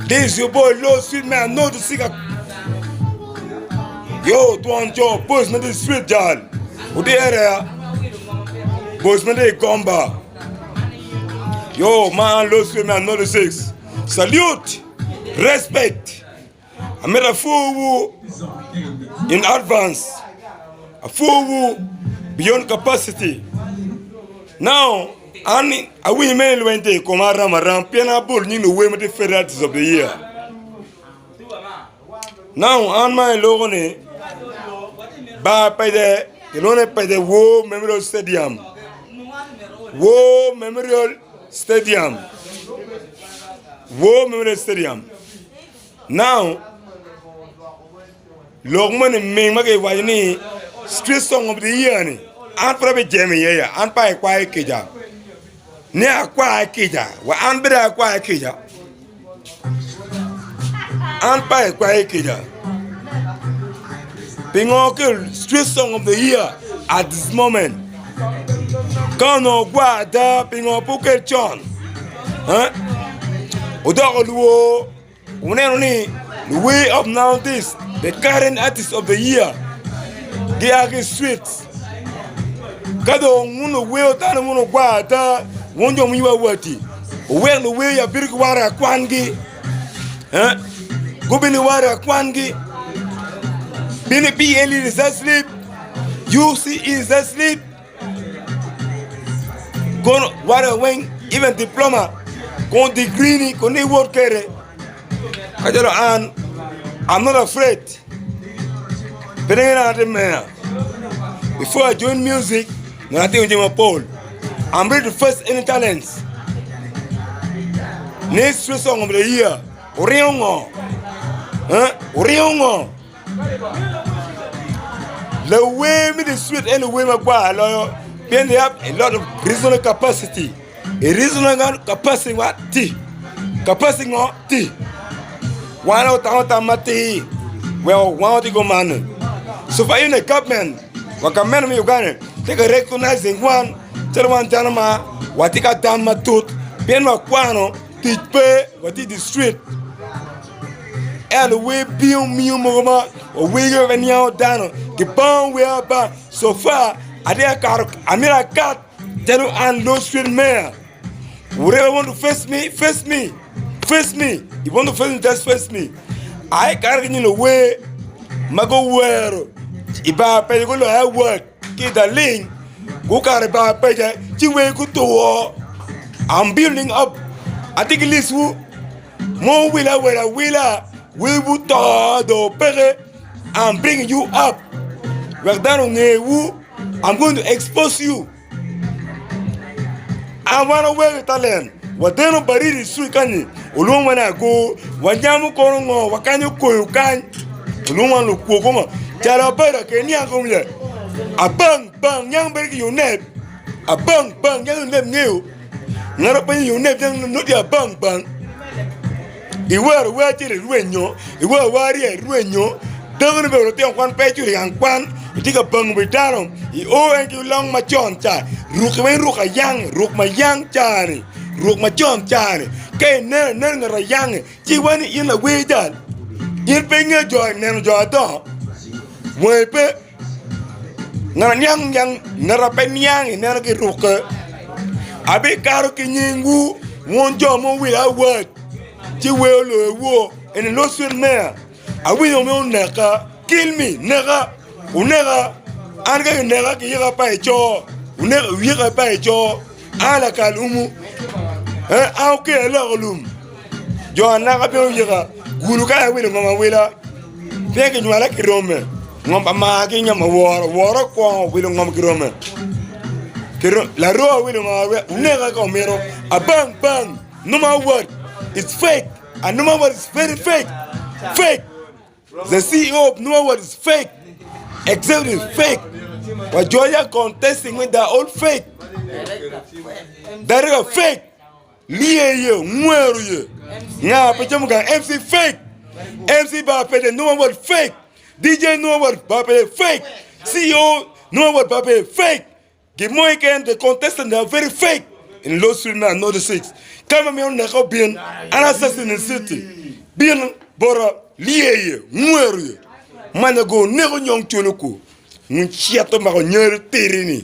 This your boy Low Sweet Man, know the singer. Yo, Tuan Joe, boys, man, this sweet John. Who the area? Boys, man, they comba. Yo, man, Low Sweet Man, know the six. Salute, respect. I made a fool in advance, a fool beyond capacity. Now, I will mail when they come around, piano bull, you know, women the federalities of the year. Now, on my logo, by the War Memorial Stadium. War Memorial Stadium. War Memorial Stadium. Now, Logman and Mimake Wayne, street song of the year, and probably Jamie, and by a quiet kija. Near a quiet kija, where and better a quiet kija. And by a quiet kija. Pinocchio, street song of the year at this moment. Kono Guada, Pinocchio John. Odago, only the way of now this, the current artist of the year, they are the streets. Kado Muno will tell Muno Guada, one young you are worthy. Well, the way a big water Kwangi, Gubini water Kwangi, Bini PL is asleep, UC is asleep, go water wing, even diploma, go degree, go need work. I'm not afraid. Before I join music, I think I'm ready to face any talents. Next song of the year, Oriongo. Oriongo. The way me the sweet and the way my boy, they have a lot of reasonable capacity. A reasonable capacity, what? Tea. Capacity, what? Tea. One out of Mati. Well, one out of go man. So for you, the government, what can men of Uganda take a recognizing one, tell one Janama, what take a damn tooth, Piano Quano, teach pay, what is the street. And the way Bill Muma, or William and Yao Dano, the bone we are back. So far, I dare car, I made a cat, tell and Low Street Mayor. Whoever want to face me, face me. Face me. You want to face me, just face me. I can't in the way. Mago wear. Iba pay go to work. Get the link. Go carry by pay. Chiwe go to war. I'm building up. I think this who more willa willa willa. We will talk the pere. I'm bringing you up. I'm going to expose you. I want to wear talent. What then nobody is sweet. Ulum when I go, Wajamu Korongo, Wakanyu Koyukan, Uluma Lukuma, Jarabera, Kenya come here. A bang, young baby, you net. A bang, young name new. Not a penny, you net, not your bang. You were waiting in Rueno, you were warrior Rueno, don't remember one page and one, you take a bang with Darum. You owe you long my John Char, Rook a young, Rook my young Charlie. Rook my John Charlie. Can none of a young, she went in a way done. You'll bring a joy, never joy dog. Wepe not young, not a penny young, and never get rooker. I be Karokin woo, one job more without word. She will war and a lost mare. I will no necker, kill me, never, who never, I'm going to never get up by a jaw, who never get up by a jaw. Ala kalumu, okay, logolum. John Nagabioga, Guluka with Mama Willa. Thank you, like Rome. Mama marking a water quam with Mama Rome. La Roa with never come here. A bang, no matter what. It's fake. And no matter what is very fake. Fake. The CEO of no matter what is fake. Except it's fake. But Joya contesting with their old fake. That is a fake. Lie where you? Now, Pachamuka MC fake. MC Bape, no one was fake. DJ no one Bape fake. CEO no one Bape fake. Gimoiken, the contestants are very fake. In Low Street Man, not the six. Come on, the Kobian, an assassin in the city. Bien bora liye mueru. Mana go nego nyong chonoko. Mun chiato ma ko nyer terini.